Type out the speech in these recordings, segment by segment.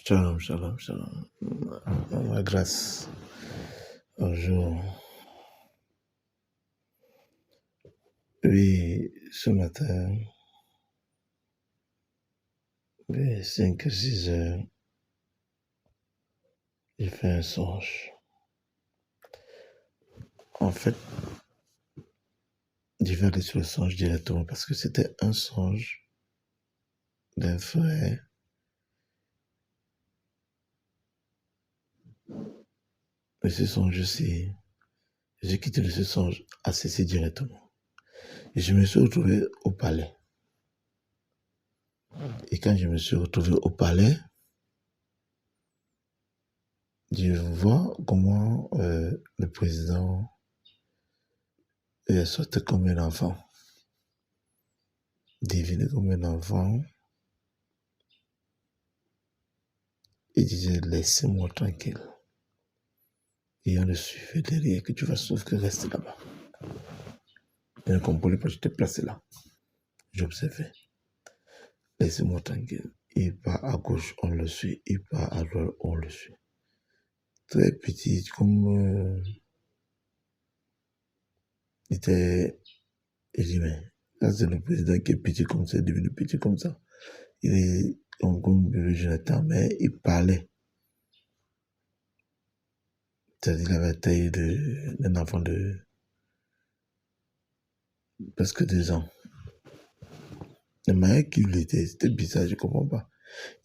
Shalom, shalom, shalom. La grâce. Bonjour. Oui, ce matin, vers 5 à 6 heures, j'ai fait un songe. En fait, j'ai vais aller sur le songe directement parce que c'était un songe d'un frère. Et ce songe-ci, j'ai quitté ce songe assez directement. Et je me suis retrouvé au palais. Et quand je me suis retrouvé au palais, je vois comment le président est sorti comme un enfant. Divine comme un enfant. Il disait, laissez-moi tranquille. Et on le suivait derrière, que tu vas sauf que rester là-bas. Je ne comprenais pas, j'étais placé là. J'observais. Laissez-moi tranquille. Il part à gauche, on le suit. Il part à droite, on le suit. Très petit, comme il était. Il dit, mais ça c'est le président qui est petit comme ça, devenu petit comme ça. Il est comme bébé Jonathan, mais il parlait. C'est-à-dire, il avait la taille d'un enfant de presque 2 ans. La manière qu'il était, c'était bizarre, je ne comprends pas.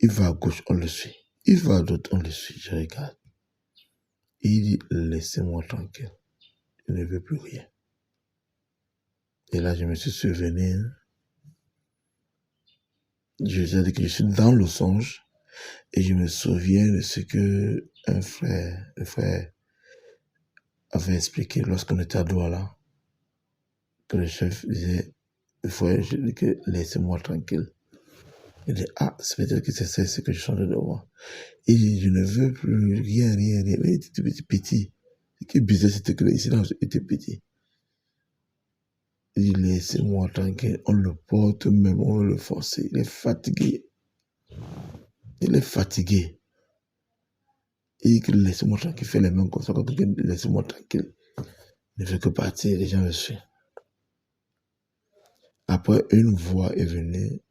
Il va à gauche, on le suit. Il va à droite, on le suit. Je regarde. Il dit, laissez-moi tranquille. Je ne veux plus rien. Et là, je me suis souvenu. Je dis que je suis dans le songe. Et je me souviens de ce que un frère avait expliqué lorsqu'on était à Douala. Que le chef disait, le frère, je dis que laissez-moi tranquille. Il dit, ah, c'est peut-être que c'est ce que je suis en train de voir. Il dit, je ne veux plus rien. Mais il était petit. Ce qui est bizarre, c'était que ici, là, était petit. Il dit, laissez-moi tranquille. On le porte même, on veut le forcer. Il est fatigué. Il est fatigué. Il dit que laissez-moi tranquille. Il fait les mains comme ça. Quand quelqu'un dit, laissez-moi tranquille. Il ne fait que partir. Les gens le suivent. Après, une voix est venue.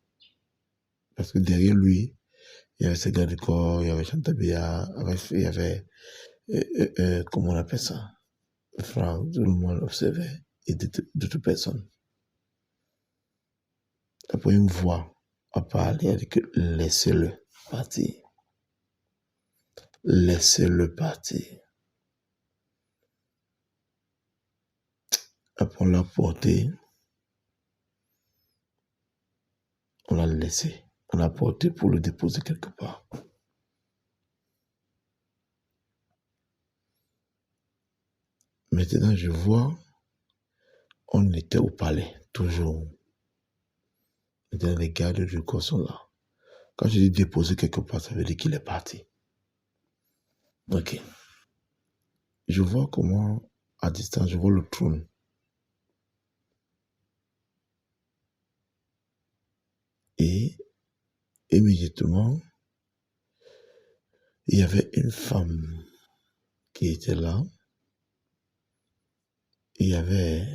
Parce que derrière lui, il y avait ce gars du corps, il y avait Chantabia, il y avait, comment on appelle ça? Franck, tout le monde observait. Et d'autres personnes. Après, une voix a parlé. Elle dit que laissez-le partir. Laissez-le partir. Après, on l'a porté. On l'a laissé. On l'a porté pour le déposer quelque part. Maintenant, je vois, on était au palais, toujours. Maintenant, les gardes du corps sont là. Quand je dis déposer quelque part, ça veut dire qu'il est parti. Ok. Je vois comment, à distance, je vois le trône. Et immédiatement, il y avait une femme qui était là. Il y avait,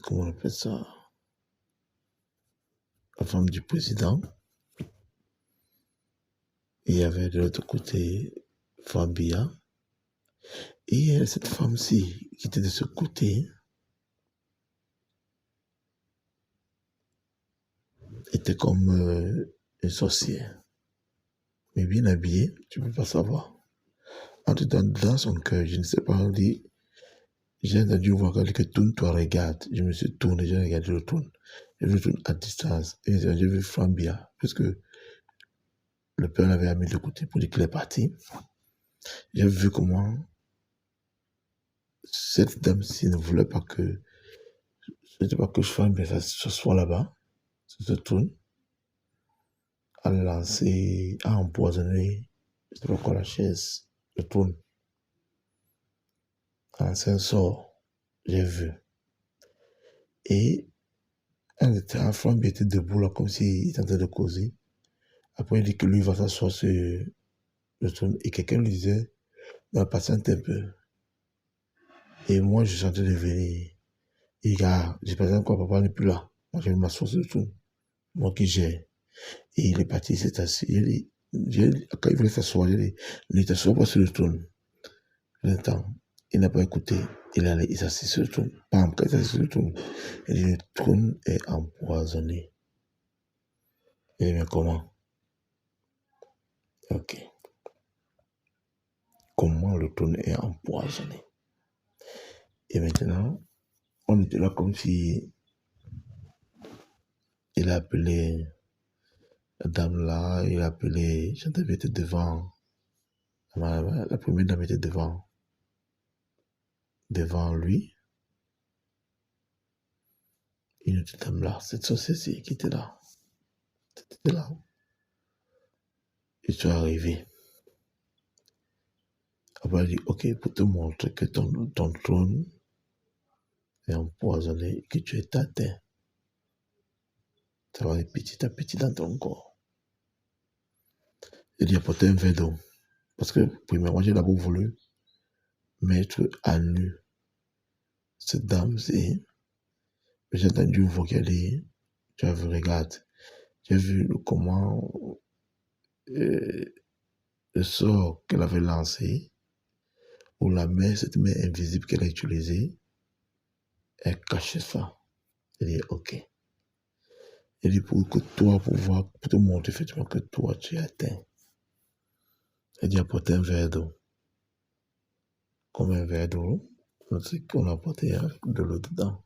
comment on appelle ça? La femme du président. Il y avait de l'autre côté Fabia. Et cette femme-ci, qui était de ce côté, était comme une sorcière. Mais bien habillée, tu ne peux pas savoir. En tout cas, dans son cœur, je ne sais pas, on dit, j'ai entendu voir quelqu'un tourne-toi, regarde. Je me suis tourné, j'ai regardé le tourne. Je me tourne à distance. Et j'ai vu Fambia, puisque le père l'avait mis de côté pour dire qu'il est parti. J'ai vu comment cette dame-ci ne voulait pas que, Fambia se soit là-bas, se tourne, à lancer, à empoisonner, je ne sais pas quoi, la chaise, le trône. À lancer un sort, j'ai vu. Et elle était, Fambia était debout là, comme s'il était en train de causer. Après, il dit que lui va s'asseoir sur le trône. Et quelqu'un lui disait, non, patiente un peu. Et moi, je sentais de venir. Et gars, j'ai pas encore, papa n'est plus là. Moi, je vais m'asseoir sur le trône. Moi qui j'ai. Et il est parti, il s'est assis. Quand il voulait s'asseoir, il dit, ne t'assois pas sur le trône. Il n'a pas écouté. Il s'assit sur le trône. Bam, quand il s'assit sur le trône, il dit, le trône est empoisonné. Il dit, mais comment? Ok. Comment le trône est empoisonné? Et maintenant, on était là comme si il a appelé la dame là, il a appelé, j'avais été devant, la première dame était devant lui. Une autre dame là, cette société qui était là. C'était là. Ils sont arrivés. Après, il dit, ok, pour te montrer que ton trône est empoisonné, que tu es atteint. Ça va aller petit à petit dans ton corps. Il dit, apporter un verre d'eau. Parce que, premièrement, j'ai d'abord voulu mettre à nu cette dame-ci. J'ai entendu une voix qui a dit, tu as vu, regarde, j'ai vu comment le sort qu'elle avait lancé, ou la main, cette main invisible qu'elle a utilisée, elle cachait ça. Il dit, ok. Il dit, pour que toi, pour te montrer effectivement que toi, tu es atteint. Il dit, apporter un verre d'eau. Comme un verre d'eau. On sait qu'on a apporté de l'eau dedans.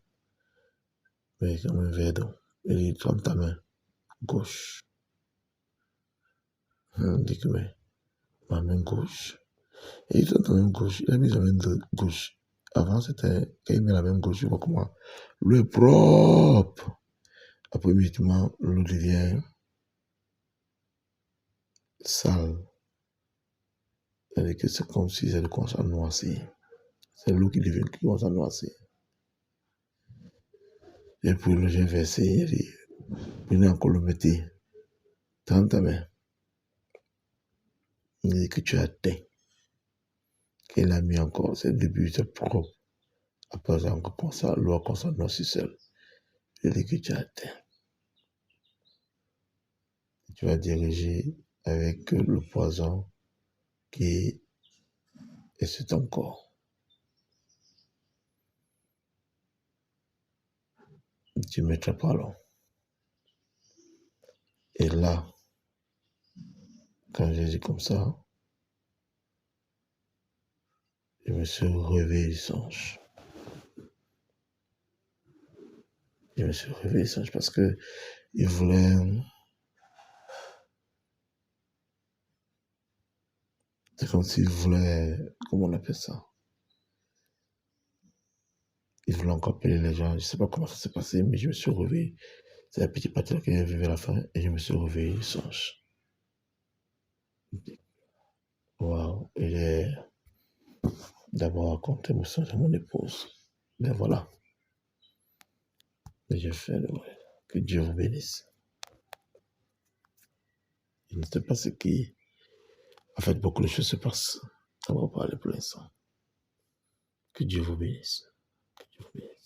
Mais comme un verre d'eau. Il dit, trempe ta main gauche. Il dit que, mais, ma main gauche. Et il trempe ta main gauche. Il a mis sa main gauche. Avant, c'était, quand il met la main gauche, il voit comment l'eau est propre. Après, immédiatement, l'eau devient sale. C'est-à-dire que c'est comme si elle commence à noircir. C'est l'eau qui commence à noircir. Et puis le j'ai versé, il dit, venez encore le mettre. Tends ta main. Il dit que tu as atteint. Qu'il a mis encore, c'est le début, c'est propre. Après, encore ça, l'eau a commencé à noircir seule. Il dit que tu as atteint. Tu vas diriger avec le poison qui est sur ton corps. Tu ne mettras pas l'eau. Et là, quand j'ai dit comme ça, je me suis réveillé du songe. Je me suis réveillé du songe parce que il voulait. C'est comme s'il voulait. Comment on appelle ça? Il voulait encore appeler les gens. Je ne sais pas comment ça s'est passé, mais je me suis réveillé. C'est la petite partie qui est arrivée à la fin et je me suis réveillé du songe. Waouh, il est d'abord raconté mon songe à mon épouse. Mais voilà. Et j'ai fait le vrai. Que Dieu vous bénisse. Je ne sais pas ce qui. En fait, beaucoup de choses se passent. On va parler pour l'instant. Que Dieu vous bénisse. Que Dieu vous bénisse.